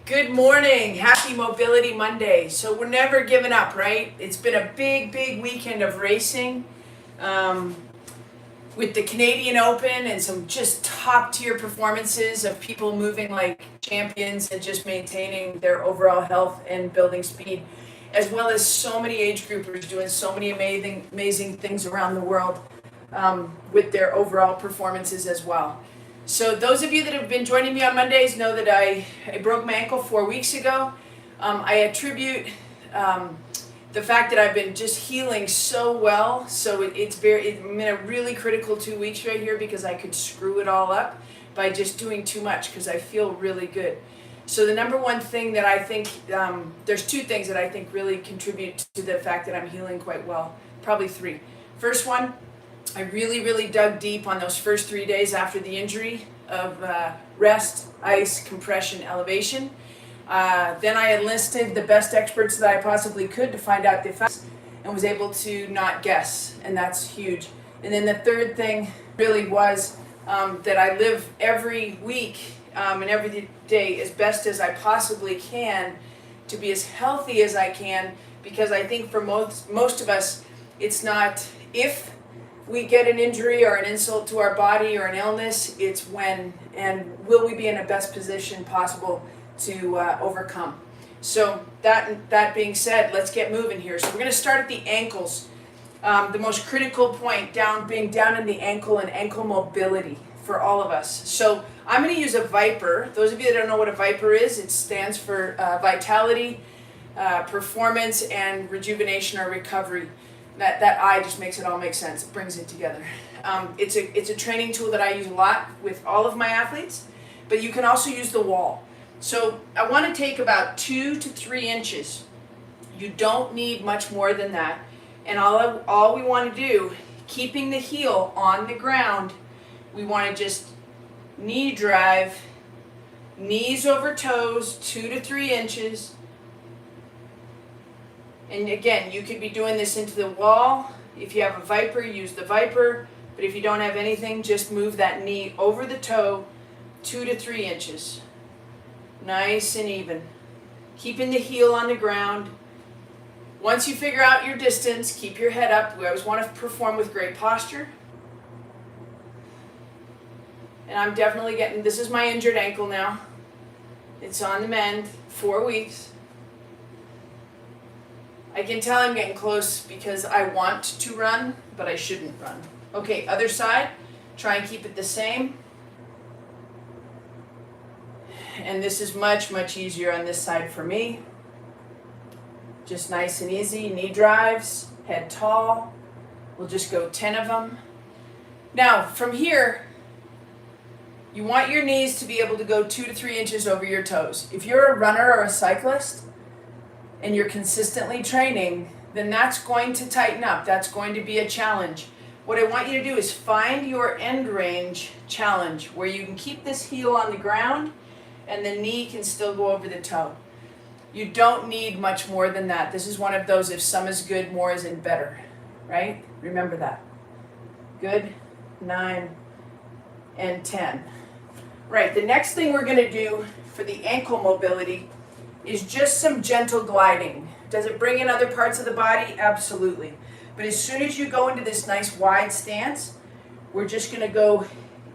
Good morning. Happy Mobility Monday. So we're never giving up, right? It's been a big weekend of racing with the Canadian Open and some just top tier performances of people moving like champions and just maintaining their overall health and building speed, as well as so many age groupers doing so many amazing things around the world with their overall performances as well. So those of you that have been joining me on Mondays know that I broke my ankle 4 weeks ago. I attribute the fact that I've been just healing so well. So it's in a really critical 2 weeks right here because I could screw it all up by just doing too much because I feel really good. So the number one thing that I think, there's two things that I think really contribute to the fact that I'm healing quite well. Probably three. First one, I really dug deep on those first 3 days after the injury of rest, ice, compression, elevation. Then I enlisted the best experts that I possibly could to find out the effects and was able to not guess, and that's huge. And then the third thing really was that I live every week and every day as best as I possibly can to be as healthy as I can, because I think for most of us, it's not if we get an injury or an insult to our body or an illness, it's when and will we be in the best position possible to overcome. So that being said, let's get moving here. So we're going to start at the ankles. The most critical point being down in the ankle and ankle mobility for all of us. So I'm going to use a Viper. Those of you that don't know what a Viper is, it stands for vitality, performance, and rejuvenation or recovery. That I just makes it all make sense. It brings it together. It's a training tool that I use a lot with all of my athletes, but you can also use the wall. So I want to take about 2 to 3 inches. You don't need much more than that. And all we want to do, keeping the heel on the ground, we want to just knee drive, knees over toes, 2 to 3 inches. And again, you could be doing this into the wall. If you have a Viper, use the Viper. But if you don't have anything, just move that knee over the toe 2 to 3 inches. Nice and even. Keeping the heel on the ground. Once you figure out your distance, keep your head up. We always want to perform with great posture. And I'm definitely this is my injured ankle now. It's on the mend, 4 weeks. I can tell I'm getting close because I want to run, but I shouldn't run. Okay, other side. Try and keep it the same. And this is much easier on this side for me. Just nice and easy. Knee drives, head tall. We'll just go 10 of them. Now, from here, you want your knees to be able to go 2 to 3 inches over your toes. If you're a runner or a cyclist, and you're consistently training, then that's going to tighten up. That's going to be a challenge. What I want you to do is find your end range challenge where you can keep this heel on the ground and the knee can still go over the toe. You don't need much more than that. This is one of those, if some is good, more isn't better, right? Remember that. Good, 9, and 10. Right, the next thing we're gonna do for the ankle mobility is just some gentle gliding. Does it bring in other parts of the body? Absolutely. But as soon as you go into this nice wide stance, we're just going to go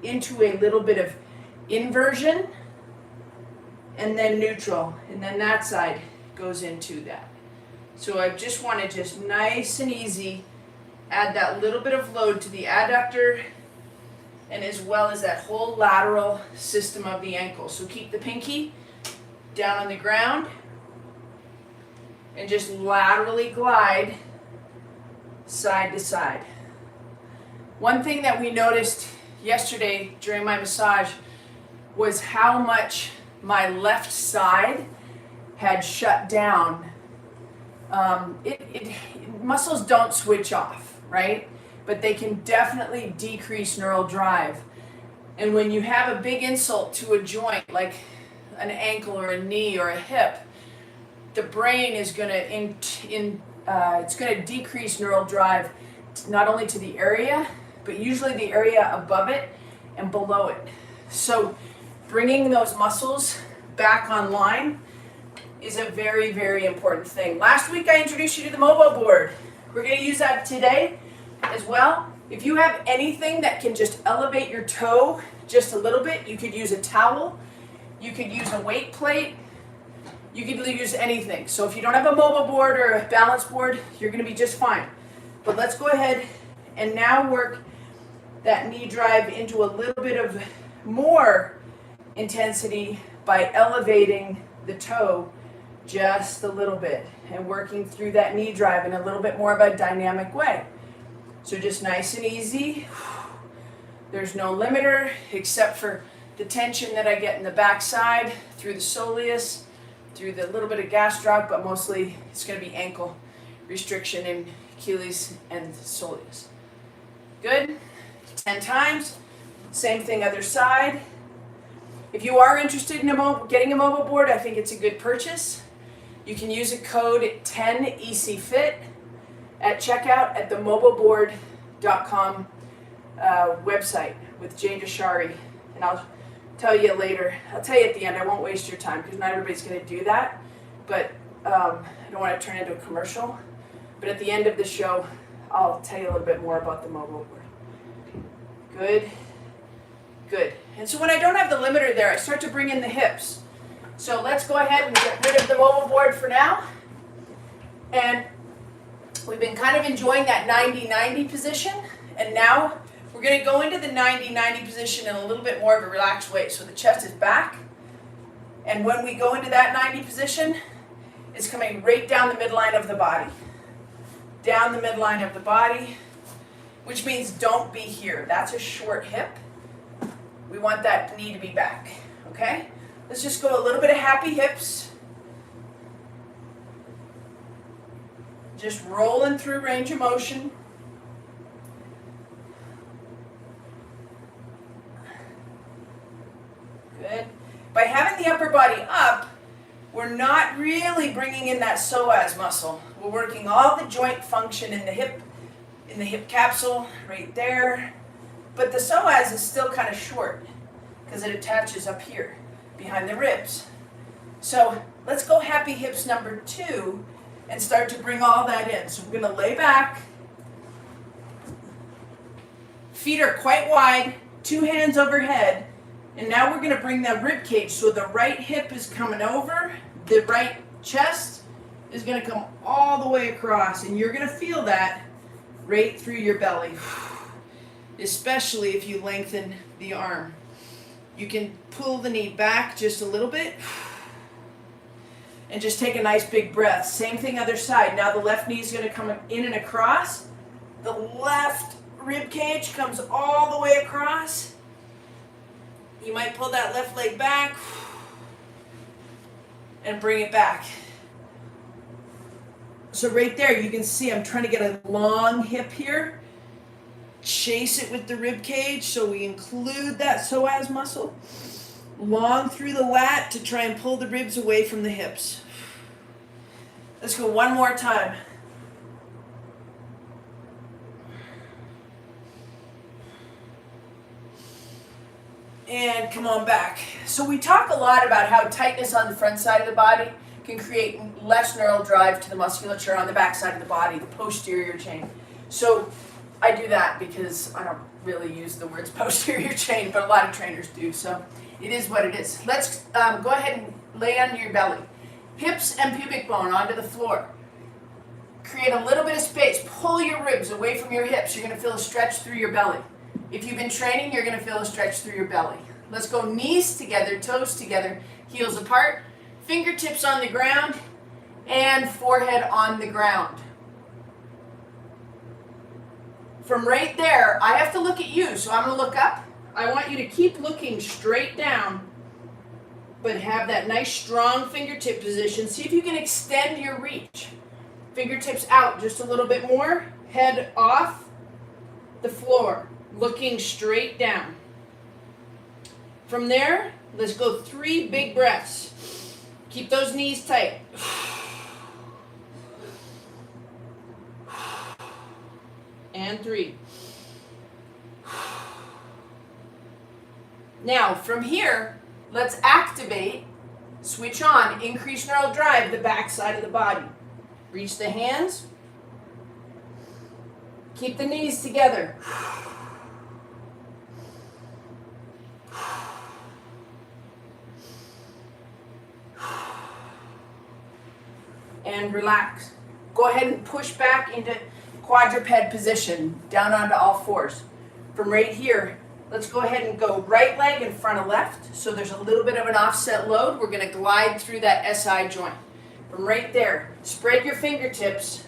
into a little bit of inversion and then neutral. And then that side goes into that. So I just want to just nice and easy add that little bit of load to the adductor and as well as that whole lateral system of the ankle. So keep the pinky down on the ground and just laterally glide side to side. One thing that we noticed yesterday during my massage was how much my left side had shut down. Muscles don't switch off, right? But they can definitely decrease neural drive. And when you have a big insult to a joint, like an ankle or a knee or a hip, the brain is going to decrease neural drive not only to the area, but usually the area above it and below it. So bringing those muscles back online is a very, very important thing. Last week I introduced you to the Mobo Board. We're going to use that today as well. If you have anything that can just elevate your toe just a little bit, you could use a towel, you could use a weight plate, you could use anything. So if you don't have a Mobo Board or a balance board, you're going to be just fine. But let's go ahead and now work that knee drive into a little bit of more intensity by elevating the toe just a little bit and working through that knee drive in a little bit more of a dynamic way. So just nice and easy. There's no limiter except for the tension that I get in the backside through the soleus, through the little bit of gastroc, but mostly it's going to be ankle restriction in Achilles and soleus. Good. 10 times. Same thing other side. If you are interested in getting a Mobo Board, I think it's a good purchase. You can use a code 10ECFIT at checkout at the moboboard.com website with Jane Deshari. And I'll tell you later. I'll tell you at the end. I won't waste your time because not everybody's going to do that. But I don't want to turn it into a commercial. But at the end of the show, I'll tell you a little bit more about the Mobo Board. Good. Good. And so when I don't have the limiter there, I start to bring in the hips. So let's go ahead and get rid of the Mobo Board for now. And we've been kind of enjoying that 90-90 position. And now we're going to go into the 90-90 position in a little bit more of a relaxed way. So the chest is back. And when we go into that 90 position, it's coming right down the midline of the body. Down the midline of the body, which means don't be here. That's a short hip. We want that knee to be back, okay? Let's just go a little bit of happy hips. Just rolling through range of motion. Good. By having the upper body up, we're not really bringing in that psoas muscle. We're working all the joint function in the hip capsule right there. But the psoas is still kind of short because it attaches up here behind the ribs. So let's go happy hips number 2 and start to bring all that in. So we're going to lay back. Feet are quite wide, 2 hands overhead. And now we're going to bring that rib cage. So the right hip is coming over, the right chest is going to come all the way across. And you're going to feel that right through your belly, especially if you lengthen the arm. You can pull the knee back just a little bit and just take a nice big breath. Same thing other side. Now the left knee is going to come in and across. The left rib cage comes all the way across. You might pull that left leg back and bring it back. So right there you can see I'm trying to get a long hip here. Chase it with the rib cage so we include that psoas muscle. Long through the lat to try and pull the ribs away from the hips. Let's go one more time. And come on back. So we talk a lot about how tightness on the front side of the body can create less neural drive to the musculature on the back side of the body, the posterior chain. So I do that because I don't really use the words posterior chain, but a lot of trainers do. So it is what it is. Let's go ahead and lay under your belly. Hips and pubic bone onto the floor. Create a little bit of space. Pull your ribs away from your hips. You're going to feel a stretch through your belly. If you've been training, you're going to feel a stretch through your belly. Let's go knees together, toes together, heels apart, fingertips on the ground, and forehead on the ground. From right there, I have to look at you, so I'm going to look up. I want you to keep looking straight down, but have that nice strong fingertip position. See if you can extend your reach. Fingertips out just a little bit more, head off the floor, looking straight down. From there, let's go 3 big breaths. Keep those knees tight. And 3. Now, from here, let's activate Switch on, increase neural drive, the back side of the body. Reach the hands. Keep the knees together. And relax. Go ahead and push back into quadruped position, down onto all fours. From right here, let's go ahead and go right leg in front of left. So there's a little bit of an offset load. We're going to glide through that SI joint. From right there, spread your fingertips,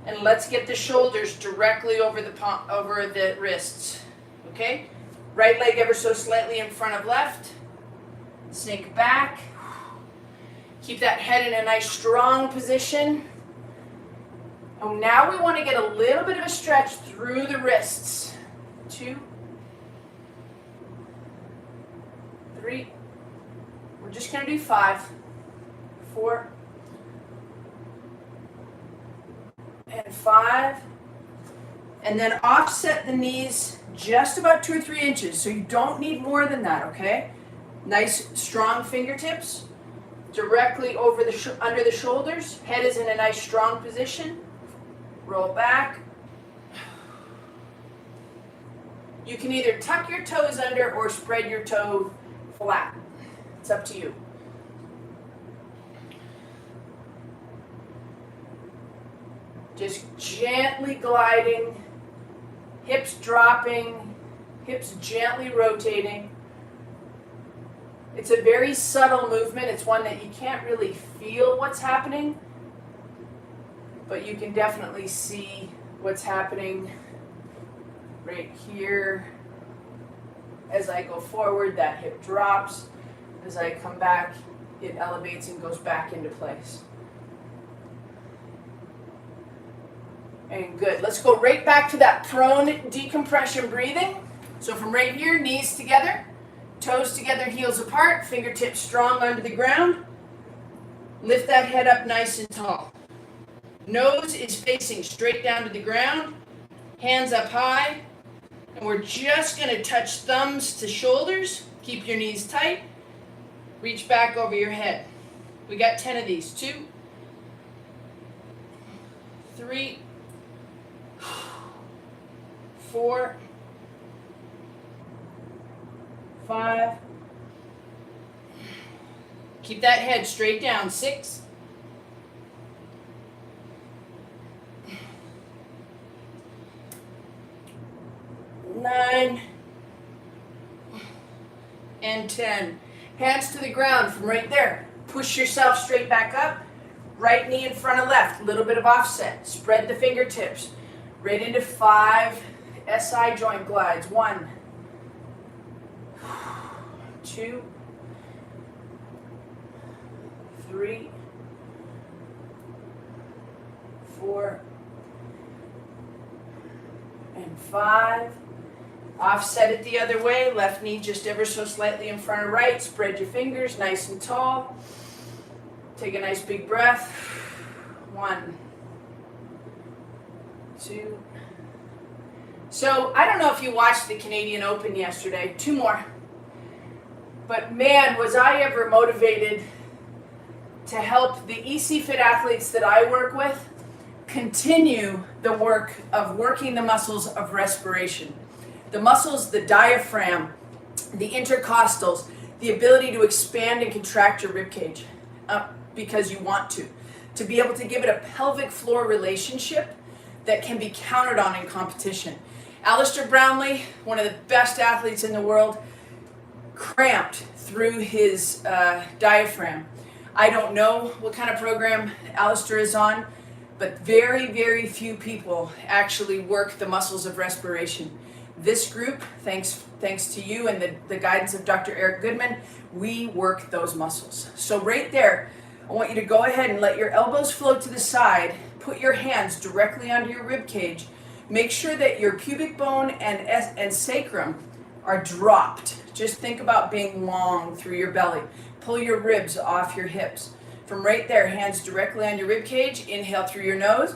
and let's get the shoulders directly over the wrists. Okay? Right leg ever so slightly in front of left. Sink back. Keep that head in a nice strong position. And now we want to get a little bit of a stretch through the wrists. 2, 3. We're just going to do 5, 4, and 5. And then offset the knees just about 2 or 3 inches. So you don't need more than that, okay? Nice strong fingertips. Directly over under the shoulders. Head is in a nice strong position. Roll back. You can either tuck your toes under or spread your toe flat. It's up to you. Just gently gliding, hips dropping, hips gently rotating. It's a very subtle movement. It's one that you can't really feel what's happening, but you can definitely see what's happening right here. As I go forward, that hip drops. As I come back, it elevates and goes back into place. And good. Let's go right back to that prone decompression breathing. So from right here, knees together. Toes together, heels apart, fingertips strong under the ground. Lift that head up nice and tall. Nose is facing straight down to the ground. Hands up high. And we're just going to touch thumbs to shoulders. Keep your knees tight. Reach back over your head. We got 10 of these. 2, 3, 4, 5. Keep that head straight down. 6. 9. And 10. Hands to the ground from right there. Push yourself straight back up. Right knee in front of left. A little bit of offset. Spread the fingertips. Right into 5 SI joint glides. 1, 2, 3, 4, and 5. Offset it the other way. Left knee just ever so slightly in front of right. Spread your fingers nice and tall. Take a nice big breath. 1, 2. So I don't know if you watched the Canadian Open yesterday. 2 more. But man, was I ever motivated to help the ECFIT athletes that I work with continue the work of working the muscles of respiration. The muscles, the diaphragm, the intercostals, the ability to expand and contract your ribcage because you want to be able to give it a pelvic floor relationship that can be counted on in competition. Alistair Brownlee, one of the best athletes in the world, cramped through his diaphragm. I don't know what kind of program Alistair is on, but very, very few people actually work the muscles of respiration. This group, thanks to you and the guidance of Dr. Eric Goodman, we work those muscles. So right there, I want you to go ahead and let your elbows float to the side, put your hands directly under your rib cage, make sure that your pubic bone and sacrum are dropped. Just think about being long through your belly. Pull your ribs off your hips. From right there, hands directly on your rib cage. Inhale through your nose.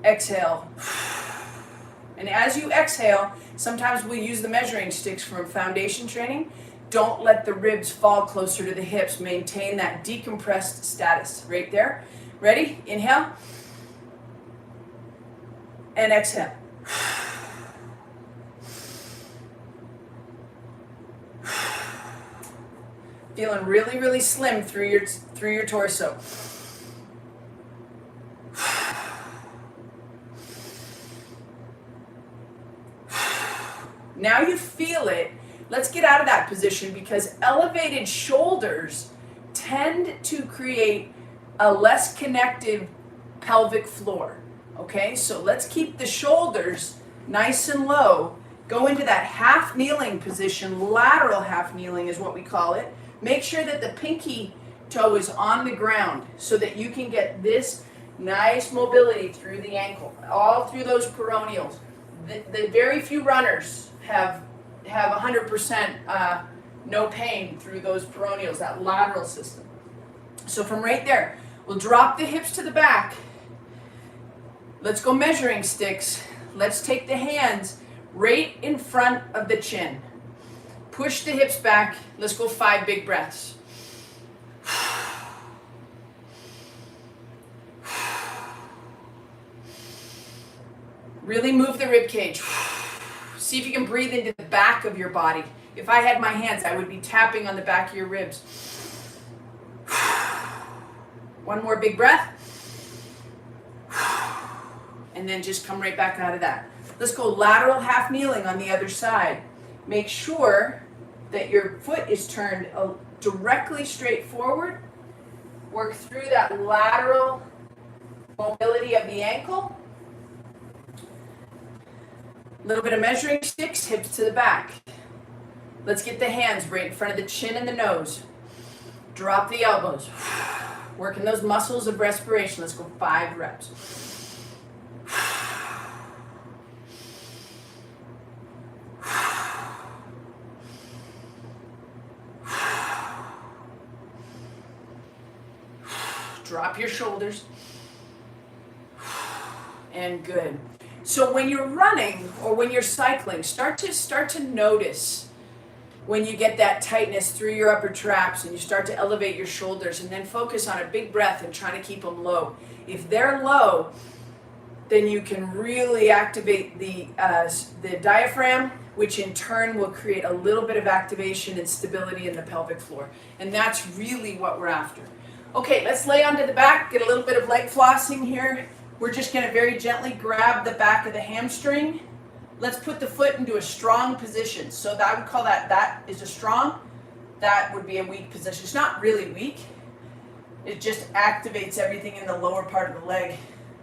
Exhale. And as you exhale, sometimes we use the measuring sticks from foundation training. don't let the ribs fall closer to the hips. Maintain that decompressed status right there. Ready? Inhale. And exhale. Feeling really, really slim through your torso. Now you feel it. Let's get out of that position, because elevated shoulders tend to create a less connective pelvic floor. Okay, so let's keep the shoulders nice and low. Go into that half kneeling position. Lateral half kneeling is what we call it. Make sure that the pinky toe is on the ground so that you can get this nice mobility through the ankle, all through those peroneals. The very few runners have 100% no pain through those peroneals, that lateral system. So from right there, we'll drop the hips to the back. Let's go measuring sticks. Let's take the hands right in front of the chin. Push the hips back. Let's go 5 big breaths. Really move the rib cage. See if you can breathe into the back of your body. If I had my hands, I would be tapping on the back of your ribs. One more big breath. And then just come right back out of that. Let's go lateral half kneeling on the other side. Make sure that your foot is turned directly straight forward. Work through that lateral mobility of the ankle. A little bit of measuring sticks, hips to the back. Let's get the hands right in front of the chin and the nose. Drop the elbows. Working those muscles of respiration. Let's go 5 reps. Drop your shoulders. And good. So when you're running or when you're cycling, start to notice when you get that tightness through your upper traps and you start to elevate your shoulders, and then focus on a big breath and trying to keep them low. If they're low, then you can really activate the diaphragm, which in turn will create a little bit of activation and stability in the pelvic floor. And that's really what we're after. Okay, let's lay onto the back, get a little bit of leg flossing here. We're just going to very gently grab the back of the hamstring. Let's put the foot into a strong position. So that I would call that is a strong, that would be a weak position. It's not really weak. It just activates everything in the lower part of the leg.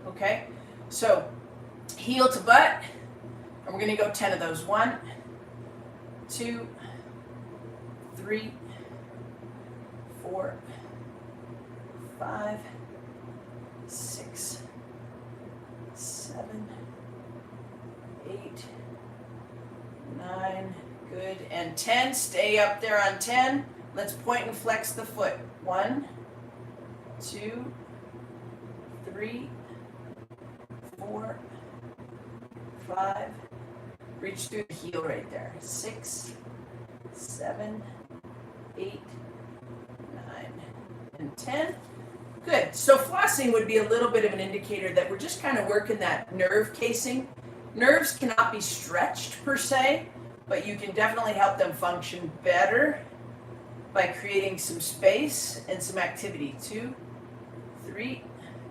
Okay? So heel to butt, and we're going to go 10 of those. 1, 2, 3, 4, 5, 6, 7, 8, 9, good, and 10. Stay up there on 10. Let's point and flex the foot. 1, 2, 3, 4, 5. Reach through the heel right there. 6, 7, 8, 9, and 10. Good. So flossing would be a little bit of an indicator that we're just kind of working that nerve casing. Nerves cannot be stretched per se, but you can definitely help them function better by creating some space and some activity. 2, 3.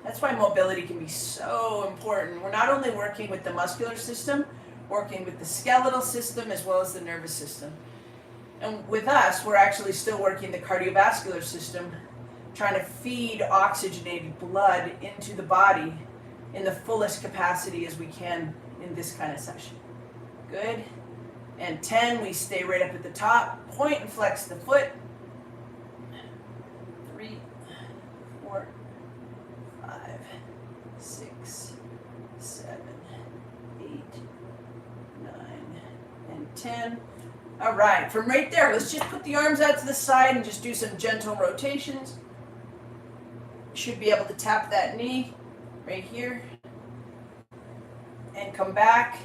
That's why mobility can be so important. We're not only working with the muscular system, working with the skeletal system as well as the nervous system. And with us, we're actually still working the cardiovascular system, trying to feed oxygenated blood into the body in the fullest capacity as we can in this kind of session. Good. And 10, we stay right up at the top. Point and flex the foot. 3, 4, 5, 6, 7, 8, 9, and 10. All right, from right there, let's just put the arms out to the side and just do some gentle rotations. Should be able to tap that knee right here and come back.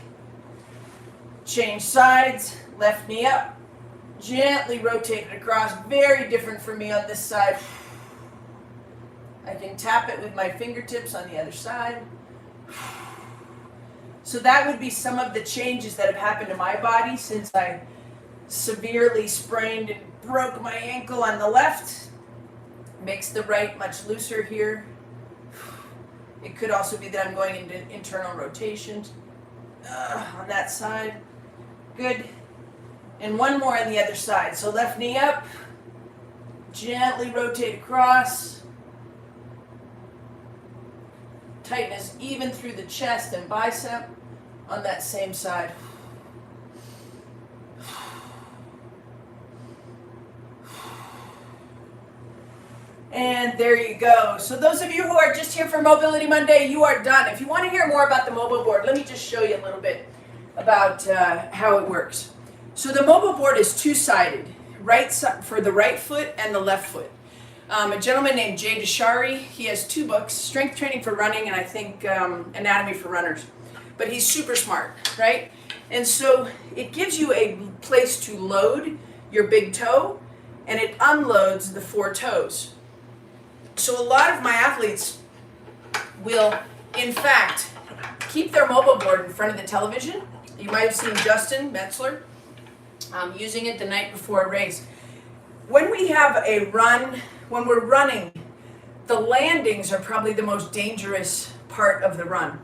Change sides, left knee up, Gently rotate it across. Very different for me on this side. I can tap it with my fingertips on the other side. So that would be some of the changes that have happened to my body since I severely sprained and broke my ankle on the left. Makes the right much looser here. It could also be that I'm going into internal rotations on that side. Good. And one more on the other side. So left knee up, gently rotate across. Tightness even through the chest and bicep on that same side. And there you go. So those of you who are just here for Mobility Monday, you are done. If you want to hear more about the Mobo Board, let me just show you a little bit about how it works. So the Mobo Board is two-sided, for the right foot and the left foot. A gentleman named Jay Deshary, he has 2 books, Strength Training for Running and I think Anatomy for Runners. But he's super smart, right? And so it gives you a place to load your big toe and it unloads the 4 toes. So a lot of my athletes will, in fact, keep their Mobo Board in front of the television. You might have seen Justin Metzler using it the night before a race. When we have a run, when we're running, the landings are probably the most dangerous part of the run.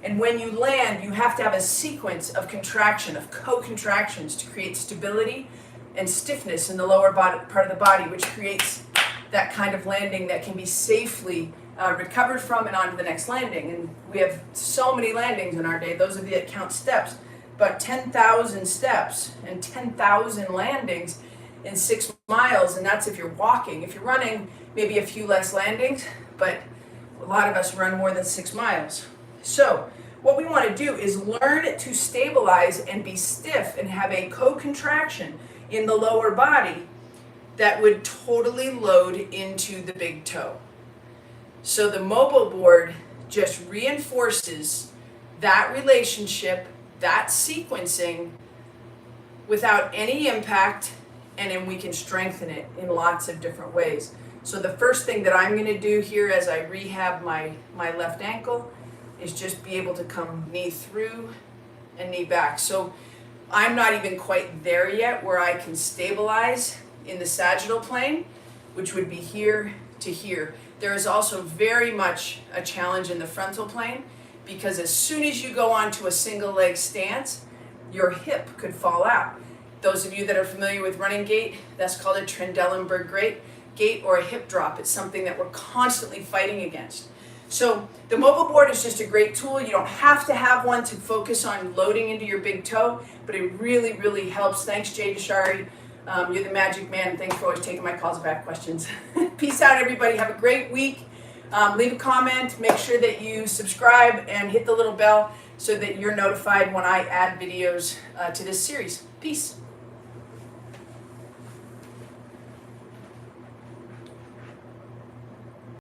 And when you land, you have to have a sequence of contraction, of co-contractions to create stability and stiffness in the lower part of the body, which creates that kind of landing that can be safely recovered from and on to the next landing. And we have so many landings in our day, those of you that count steps, but 10,000 steps and 10,000 landings in 6 miles, and that's if you're walking. If you're running, maybe a few less landings, but a lot of us run more than 6 miles. So what we want to do is learn to stabilize and be stiff and have a co-contraction in the lower body that would totally load into the big toe. So the Mobo Board just reinforces that relationship, that sequencing without any impact, and then we can strengthen it in lots of different ways. So the first thing that I'm going to do here as I rehab my left ankle is just be able to come knee through and knee back. So I'm not even quite there yet where I can stabilize in the sagittal plane, which would be here to here. There is also very much a challenge in the frontal plane because as soon as you go onto a single leg stance, your hip could fall out. Those of you that are familiar with running gait, that's called a Trendelenburg gait or a hip drop. It's something that we're constantly fighting against. So the Mobo Board is just a great tool. You don't have to have one to focus on loading into your big toe, but it really, really helps. Thanks, Jay Deshary. You're the magic man, and thanks for always taking my calls about questions. Peace out, everybody. Have a great week. Leave a comment. Make sure that you subscribe and hit the little bell so that you're notified when I add videos to this series. Peace.